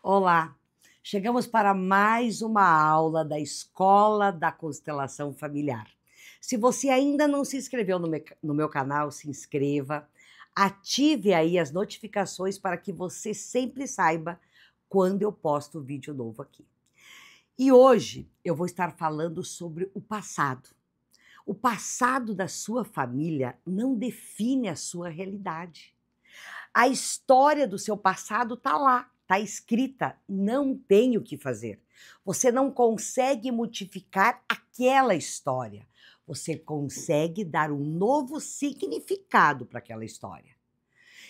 Olá, chegamos para mais uma aula da Escola da Constelação Familiar. Se você ainda não se inscreveu no meu canal, se inscreva, ative aí as notificações para que você sempre saiba quando eu posto vídeo novo aqui. E hoje eu vou estar falando sobre o passado. O passado da sua família não define a sua realidade. A história do seu passado está lá, está escrita, não tem o que fazer. Você não consegue modificar aquela história. Você consegue dar um novo significado para aquela história.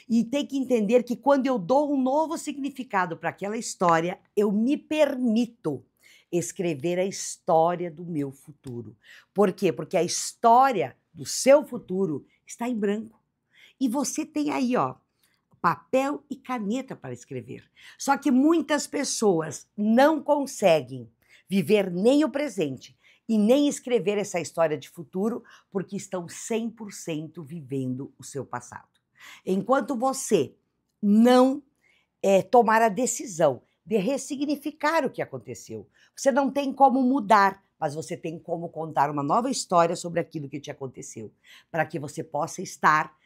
E tem que entender que quando eu dou um novo significado para aquela história, eu me permito escrever a história do meu futuro. Por quê? Porque a história do seu futuro está em branco. E você tem aí, ó, papel e caneta para escrever. Só que muitas pessoas não conseguem viver nem o presente e nem escrever essa história de futuro porque estão 100% vivendo o seu passado. Enquanto você não tomar a decisão de ressignificar o que aconteceu, você não tem como mudar, mas você tem como contar uma nova história sobre aquilo que te aconteceu, para que você possa estar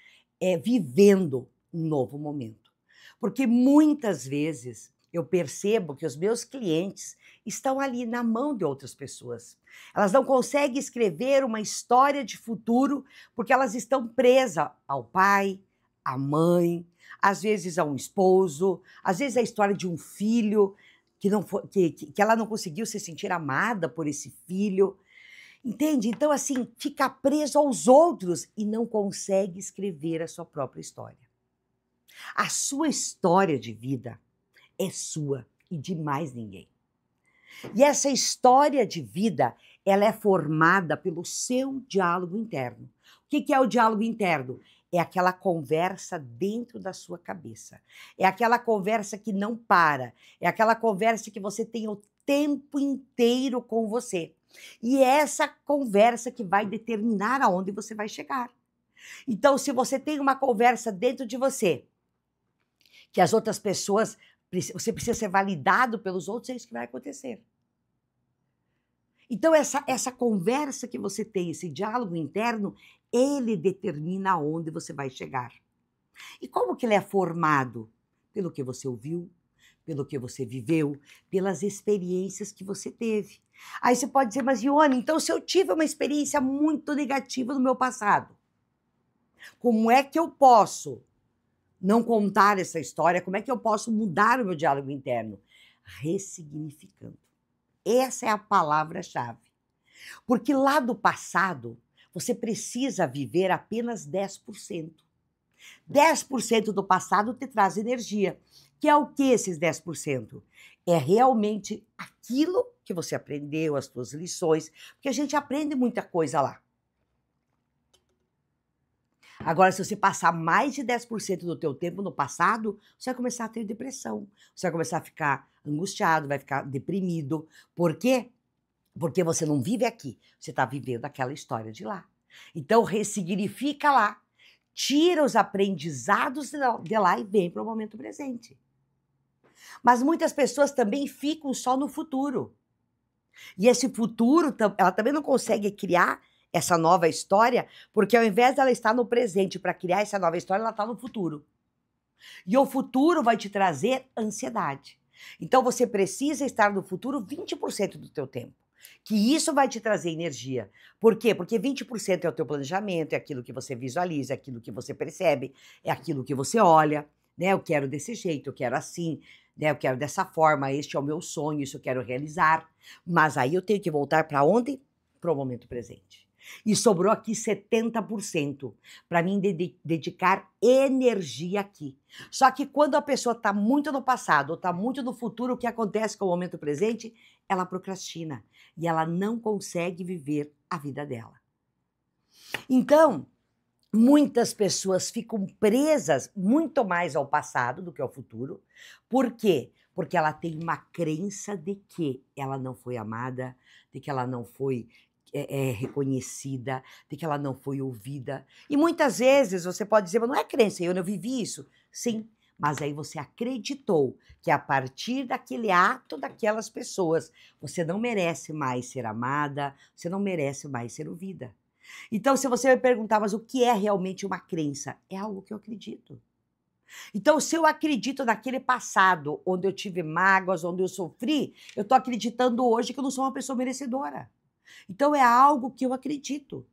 vivendo um novo momento. Porque muitas vezes eu percebo que os meus clientes estão ali na mão de outras pessoas. Elas não conseguem escrever uma história de futuro porque elas estão presas ao pai, à mãe, às vezes a um esposo, às vezes a história de um filho que ela não conseguiu se sentir amada por esse filho. Entende? Então, assim, fica preso aos outros e não consegue escrever a sua própria história. A sua história de vida é sua e de mais ninguém. E essa história de vida, ela é formada pelo seu diálogo interno. O que é o diálogo interno? É aquela conversa dentro da sua cabeça. É aquela conversa que não para. É aquela conversa que você tem o tempo inteiro com você. E é essa conversa que vai determinar aonde você vai chegar. Então, se você tem uma conversa dentro de você, que as outras pessoas, você precisa ser validado pelos outros, é isso que vai acontecer. Então, essa conversa que você tem, esse diálogo interno, ele determina aonde você vai chegar. E como que ele é formado? Pelo que você ouviu, pelo que você viveu, pelas experiências que você teve. Aí você pode dizer, mas Ione, então se eu tive uma experiência muito negativa no meu passado, como é que eu posso não contar essa história? Como é que eu posso mudar o meu diálogo interno? Ressignificando. Essa é a palavra-chave. Porque lá do passado, você precisa viver apenas 10%. 10% do passado te traz energia. Que é o que esses 10%? É realmente aquilo que você aprendeu, as suas lições, porque a gente aprende muita coisa lá. Agora, se você passar mais de 10% do teu tempo no passado, você vai começar a ter depressão, você vai começar a ficar angustiado, vai ficar deprimido. Por quê? Porque você não vive aqui, você está vivendo aquela história de lá. Então, ressignifica lá, tira os aprendizados de lá e vem para o momento presente. Mas muitas pessoas também ficam só no futuro. E esse futuro, ela também não consegue criar essa nova história, porque ao invés dela estar no presente para criar essa nova história, ela está no futuro. E o futuro vai te trazer ansiedade. Então você precisa estar no futuro 20% do teu tempo. Que isso vai te trazer energia. Por quê? Porque 20% é o teu planejamento, é aquilo que você visualiza, é aquilo que você percebe, é aquilo que você olha, né? Eu quero desse jeito, eu quero assim, né? Eu quero dessa forma, este é o meu sonho, isso eu quero realizar. Mas aí eu tenho que voltar para onde? Para o momento presente. E sobrou aqui 70% para mim dedicar energia aqui. Só que quando a pessoa está muito no passado ou está muito no futuro, o que acontece com o momento presente? Ela procrastina e ela não consegue viver a vida dela. Então, muitas pessoas ficam presas muito mais ao passado do que ao futuro. Por quê? Porque ela tem uma crença de que ela não foi amada, de que ela não foi reconhecida, de que ela não foi ouvida. E muitas vezes você pode dizer, mas não é crença, eu não vivi isso. Sim, Mas aí você acreditou que a partir daquele ato daquelas pessoas, você não merece mais ser amada, você não merece mais ser ouvida. Então, se você me perguntar, mas o que é realmente uma crença? É algo que eu acredito. Então, se eu acredito naquele passado, onde eu tive mágoas, onde eu sofri, eu estou acreditando hoje que eu não sou uma pessoa merecedora. Então, é algo que eu acredito.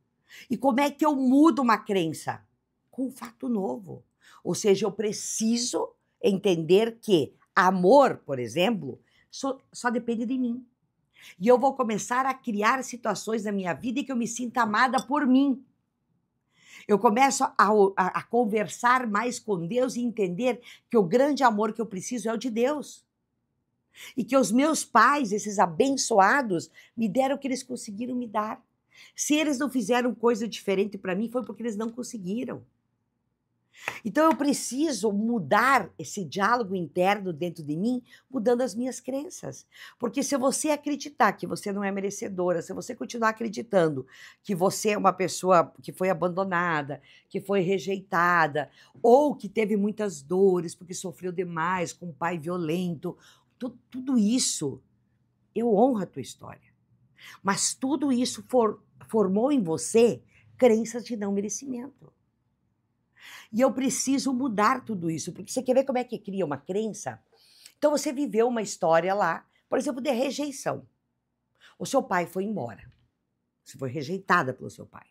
E como é que eu mudo uma crença? Com um fato novo. Ou seja, eu preciso entender que amor, por exemplo, só depende de mim. E eu vou começar a criar situações na minha vida em que eu me sinta amada por mim. Eu começo a conversar mais com Deus e entender que o grande amor que eu preciso é o de Deus. E que os meus pais, esses abençoados, me deram o que eles conseguiram me dar. Se eles não fizeram coisa diferente para mim, foi porque eles não conseguiram. Então eu preciso mudar esse diálogo interno dentro de mim, mudando as minhas crenças. Porque se você acreditar que você não é merecedora, se você continuar acreditando que você é uma pessoa que foi abandonada, que foi rejeitada, ou que teve muitas dores porque sofreu demais com um pai violento, tudo isso, eu honro a tua história. Mas tudo isso formou em você crenças de não merecimento. E eu preciso mudar tudo isso, porque você quer ver como é que cria uma crença? Então você viveu uma história lá, por exemplo, de rejeição. O seu pai foi embora. Você foi rejeitada pelo seu pai.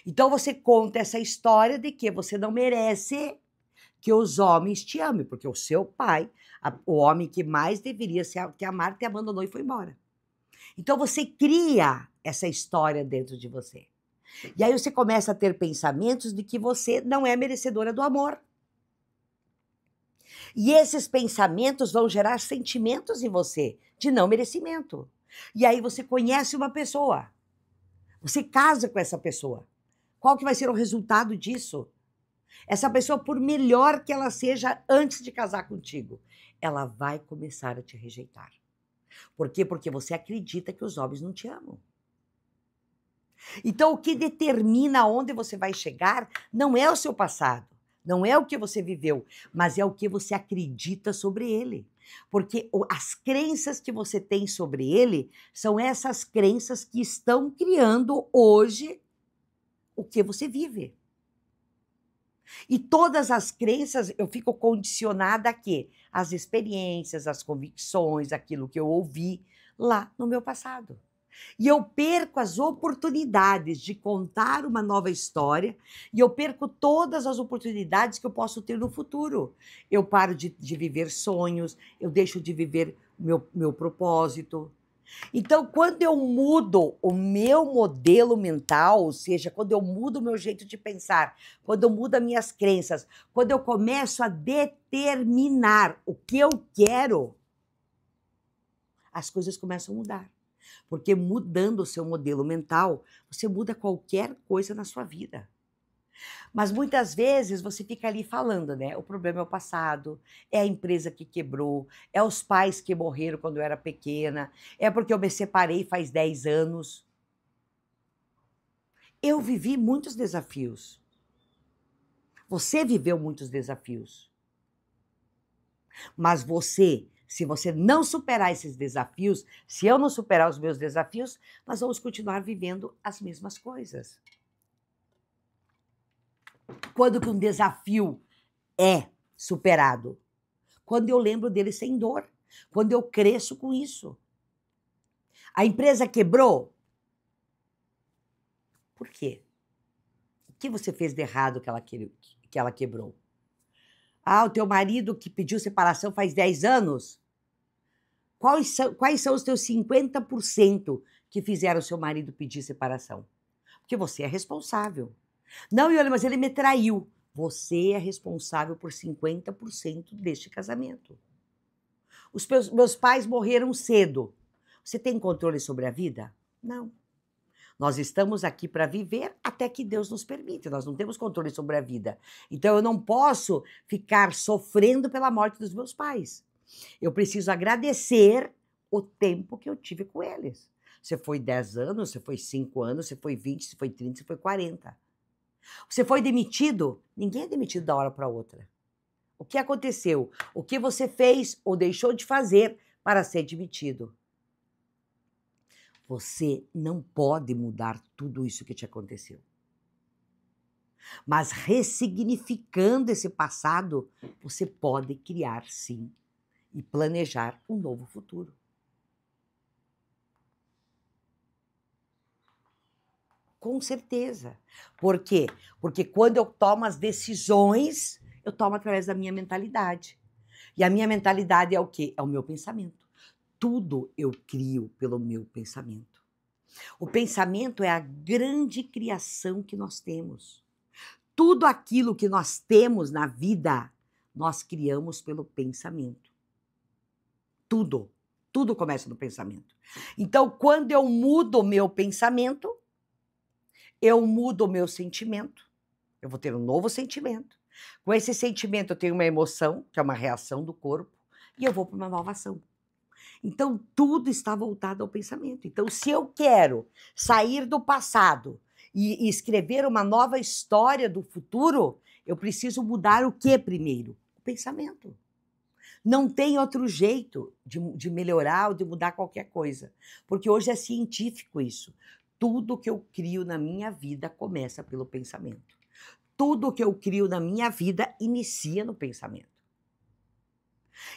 Então você conta essa história de que você não merece que os homens te amem, porque o seu pai, o homem que mais deveria te amar, te abandonou e foi embora. Então você cria essa história dentro de você. E aí você começa a ter pensamentos de que você não é merecedora do amor. E esses pensamentos vão gerar sentimentos em você de não merecimento. E aí você conhece uma pessoa. Você casa com essa pessoa. Qual que vai ser o resultado disso? Essa pessoa, por melhor que ela seja antes de casar contigo, ela vai começar a te rejeitar. Por quê? Porque você acredita que os homens não te amam. Então, o que determina onde você vai chegar não é o seu passado, não é o que você viveu, mas é o que você acredita sobre ele. Porque as crenças que você tem sobre ele são essas crenças que estão criando hoje o que você vive. E todas as crenças, eu fico condicionada a quê? As experiências, as convicções, aquilo que eu ouvi lá no meu passado. E eu perco as oportunidades de contar uma nova história, e eu perco todas as oportunidades que eu posso ter no futuro. Eu paro de viver sonhos, eu deixo de viver meu propósito. Então, quando eu mudo o meu modelo mental, ou seja, quando eu mudo o meu jeito de pensar, quando eu mudo as minhas crenças, quando eu começo a determinar o que eu quero, as coisas começam a mudar. Porque mudando o seu modelo mental, você muda qualquer coisa na sua vida. Mas muitas vezes você fica ali falando, né? O problema é o passado, é a empresa que quebrou, é os pais que morreram quando eu era pequena, é porque eu me separei faz 10 anos. Eu vivi muitos desafios. Você viveu muitos desafios. Mas você, se você não superar esses desafios, se eu não superar os meus desafios, nós vamos continuar vivendo as mesmas coisas. Quando que um desafio é superado? Quando eu lembro dele sem dor, quando eu cresço com isso. A empresa quebrou? Por quê? O que você fez de errado que ela quebrou? Ah, o teu marido que pediu separação faz 10 anos? Quais são os teus 50% que fizeram o seu marido pedir separação? Porque você é responsável. Não, Ione, mas ele me traiu. Você é responsável por 50% deste casamento. Os meus pais morreram cedo. Você tem controle sobre a vida? Não. Nós estamos aqui para viver até que Deus nos permite. Nós não temos controle sobre a vida. Então eu não posso ficar sofrendo pela morte dos meus pais. Eu preciso agradecer o tempo que eu tive com eles. Você foi 10 anos, você foi 5 anos, você foi 20, você foi 30, você foi 40. Você foi demitido? Ninguém é demitido da hora para outra. O que aconteceu? O que você fez ou deixou de fazer para ser demitido? Você não pode mudar tudo isso que te aconteceu. Mas ressignificando esse passado, você pode criar sim e planejar um novo futuro. Com certeza. Por quê? Porque quando eu tomo as decisões, eu tomo através da minha mentalidade. E a minha mentalidade é o quê? É o meu pensamento. Tudo eu crio pelo meu pensamento. O pensamento é a grande criação que nós temos. Tudo aquilo que nós temos na vida, nós criamos pelo pensamento. Tudo. Tudo começa no pensamento. Então, quando eu mudo o meu pensamento, eu mudo o meu sentimento. Eu vou ter um novo sentimento. Com esse sentimento, eu tenho uma emoção, que é uma reação do corpo, e eu vou para uma nova ação. Então, tudo está voltado ao pensamento. Então, se eu quero sair do passado e escrever uma nova história do futuro, eu preciso mudar o que primeiro? O pensamento. Não tem outro jeito de melhorar ou de mudar qualquer coisa. Porque hoje é científico isso. Tudo que eu crio na minha vida começa pelo pensamento. Tudo que eu crio na minha vida inicia no pensamento.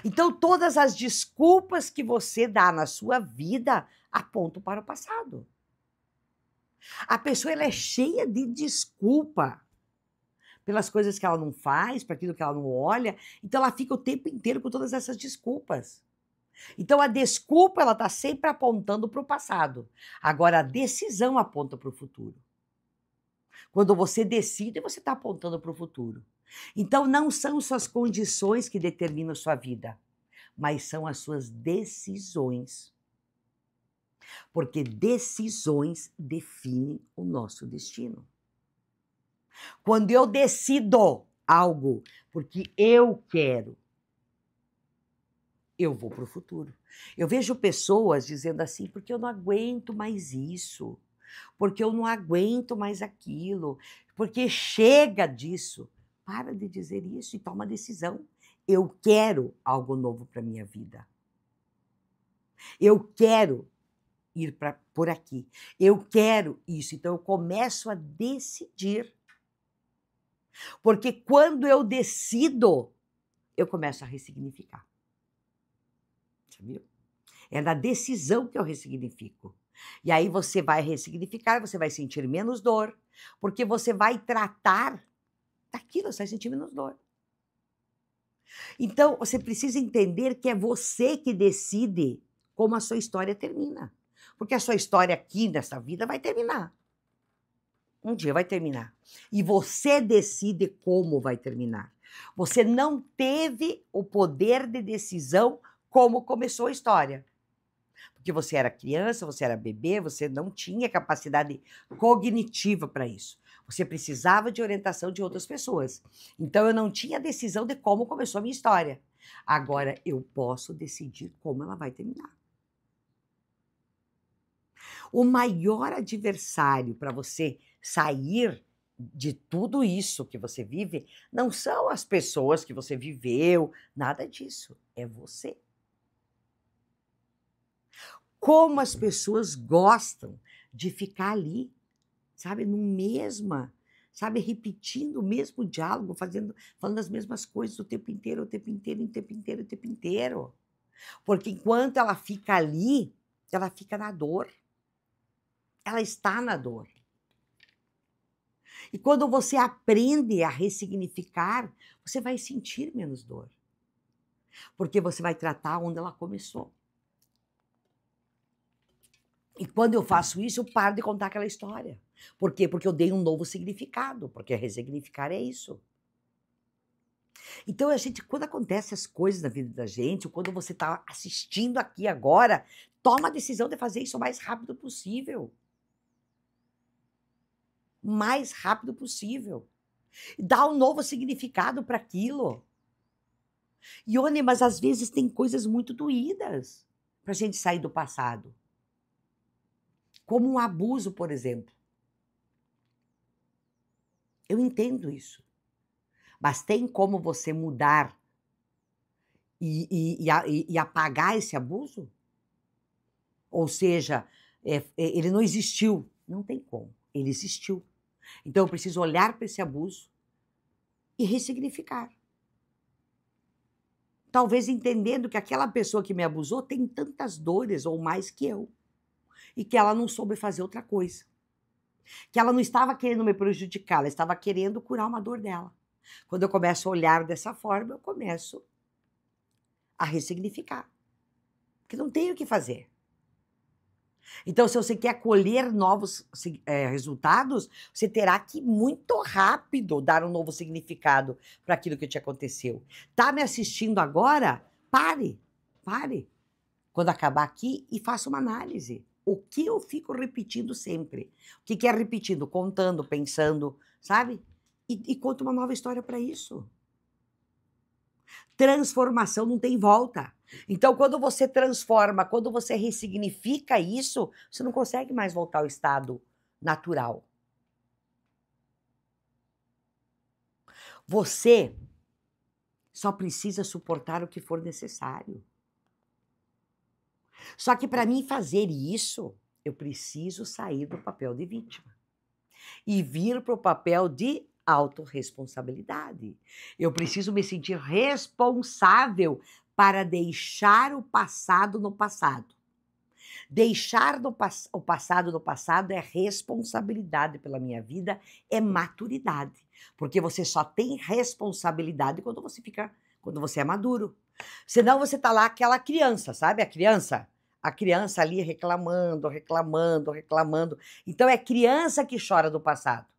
Então, todas as desculpas que você dá na sua vida apontam para o passado. A pessoa ela é cheia de desculpa pelas coisas que ela não faz, para aquilo que ela não olha. Então, ela fica o tempo inteiro com todas essas desculpas. Então, a desculpa ela está sempre apontando para o passado. Agora, a decisão aponta para o futuro. Quando você decide, você está apontando para o futuro. Então, não são suas condições que determinam a sua vida, mas são as suas decisões. Porque decisões definem o nosso destino. Quando eu decido algo porque eu quero, eu vou para o futuro. Eu vejo pessoas dizendo assim, porque eu não aguento mais isso, porque eu não aguento mais aquilo, porque chega disso. Para de dizer isso e toma decisão. Eu quero algo novo para a minha vida. Eu quero ir por aqui. Eu quero isso. Então, eu começo a decidir. Porque quando eu decido, eu começo a ressignificar. Sabia? É na decisão que eu ressignifico. E aí você vai ressignificar, você vai sentir menos dor, porque você vai tratar daquilo, você vai sentir menos dor. Então, você precisa entender que é você que decide como a sua história termina. Porque a sua história aqui nessa vida vai terminar. Um dia vai terminar. E você decide como vai terminar. Você não teve o poder de decisão como começou a história. Porque você era criança, você era bebê, você não tinha capacidade cognitiva para isso. Você precisava de orientação de outras pessoas. Então, eu não tinha decisão de como começou a minha história. Agora, eu posso decidir como ela vai terminar. O maior adversário para você sair de tudo isso que você vive não são as pessoas que você viveu, nada disso. É você. Como as pessoas gostam de ficar ali, sabe, sabe, repetindo o mesmo diálogo, falando as mesmas coisas o tempo inteiro, o tempo inteiro, o tempo inteiro, o tempo inteiro. Porque enquanto ela fica ali, ela fica na dor. Ela está na dor. E quando você aprende a ressignificar, você vai sentir menos dor. Porque você vai tratar onde ela começou. E quando eu faço isso, eu paro de contar aquela história. Por quê? Porque eu dei um novo significado, porque ressignificar é isso. Então, quando acontecem as coisas na vida da gente, ou quando você está assistindo aqui agora, toma a decisão de fazer isso o mais rápido possível. O mais rápido possível. Dá um novo significado para aquilo. Ione, mas às vezes tem coisas muito doídas para a gente sair do passado. Como um abuso, por exemplo. Eu entendo isso. Mas tem como você mudar e apagar esse abuso? Ou seja, ele não existiu. Não tem como, ele existiu. Então eu preciso olhar para esse abuso e ressignificar. Talvez entendendo que aquela pessoa que me abusou tem tantas dores ou mais que eu, e que ela não soube fazer outra coisa. Que ela não estava querendo me prejudicar, ela estava querendo curar uma dor dela. Quando eu começo a olhar dessa forma, eu começo a ressignificar. Porque não tenho o que fazer. Então, se você quer colher novos resultados, você terá que muito rápido dar um novo significado para aquilo que te aconteceu. Tá me assistindo agora? Pare, pare. Quando acabar aqui e faça uma análise. O que eu fico repetindo sempre? O que é repetindo? Contando, pensando, sabe? E conta uma nova história para isso. Transformação não tem volta. Então, quando você transforma, quando você ressignifica isso, você não consegue mais voltar ao estado natural. Você só precisa suportar o que for necessário. Só que para mim fazer isso, eu preciso sair do papel de vítima e vir para o papel de autorresponsabilidade. Eu preciso me sentir responsável para deixar o passado no passado. Deixar o passado no passado é responsabilidade pela minha vida, é maturidade. Porque você só tem responsabilidade quando você é maduro. Senão você tá lá aquela criança, sabe? A criança ali reclamando, reclamando, reclamando. Então é criança que chora do passado.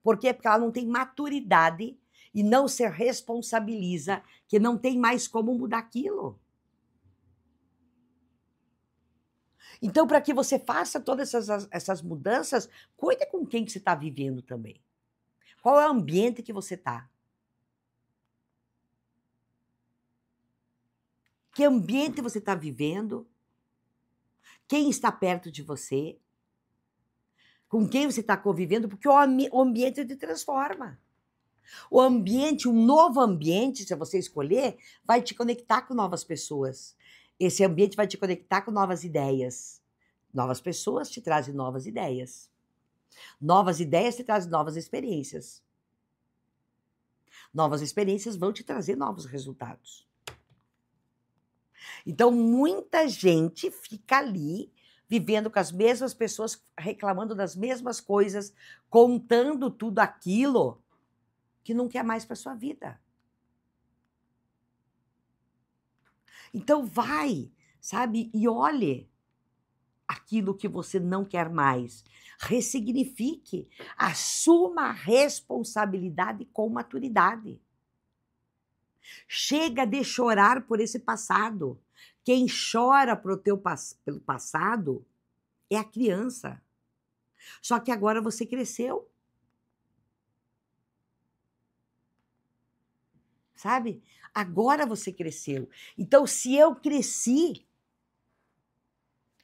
Por quê? Porque ela não tem maturidade e não se responsabiliza, que não tem mais como mudar aquilo. Então, para que você faça todas essas mudanças, cuide com quem que você está vivendo também. Qual é o ambiente que você está? Que ambiente você está vivendo? Quem está perto de você? Com quem você está convivendo? Porque o ambiente te transforma. O ambiente, um novo ambiente, se você escolher, vai te conectar com novas pessoas. Esse ambiente vai te conectar com novas ideias. Novas pessoas te trazem novas ideias. Novas ideias te trazem novas experiências. Novas experiências vão te trazer novos resultados. Então, muita gente fica ali vivendo com as mesmas pessoas, reclamando das mesmas coisas, contando tudo aquilo que não quer mais para sua vida. Então vai, sabe, e olhe aquilo que você não quer mais. Ressignifique, assuma a responsabilidade com maturidade. Chega de chorar por esse passado. Quem chora pelo passado é a criança. Só que agora você cresceu. Sabe? Agora você cresceu. Então, se eu cresci,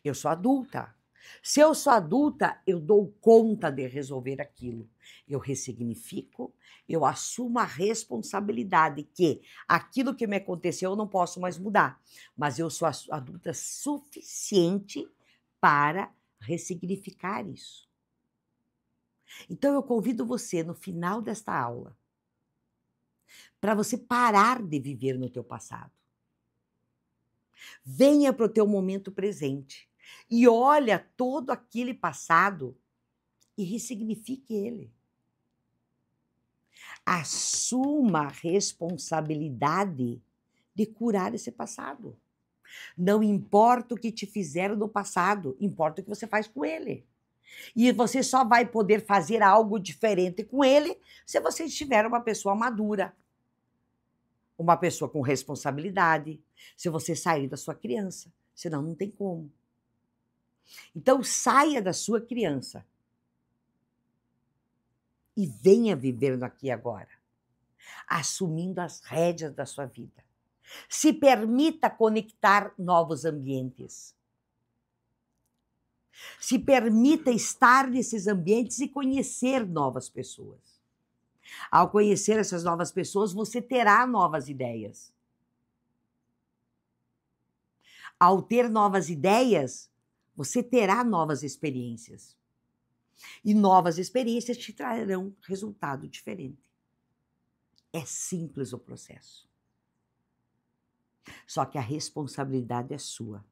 eu sou adulta. Se eu sou adulta, eu dou conta de resolver aquilo. Eu ressignifico, eu assumo a responsabilidade que aquilo que me aconteceu eu não posso mais mudar. Mas eu sou adulta suficiente para ressignificar isso. Então eu convido você no final desta aula para você parar de viver no teu passado. Venha para o teu momento presente e olha todo aquele passado e ressignifique ele. Assuma a responsabilidade de curar esse passado. Não importa o que te fizeram no passado, importa o que você faz com ele. E você só vai poder fazer algo diferente com ele se você tiver uma pessoa madura, uma pessoa com responsabilidade, se você sair da sua criança, senão não tem como. Então saia da sua criança e venha viver no aqui e agora, assumindo as rédeas da sua vida. Se permita conectar novos ambientes. Se permita estar nesses ambientes e conhecer novas pessoas. Ao conhecer essas novas pessoas, você terá novas ideias. Ao ter novas ideias, você terá novas experiências. E novas experiências te trarão resultado diferente. É simples o processo. Só que a responsabilidade é sua.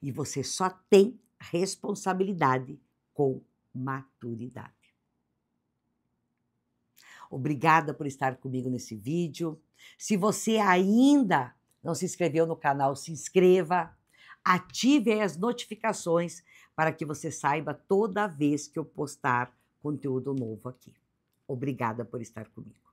E você só tem responsabilidade com maturidade. Obrigada por estar comigo nesse vídeo. Se você ainda não se inscreveu no canal, se inscreva. Ative as notificações para que você saiba toda vez que eu postar conteúdo novo aqui. Obrigada por estar comigo.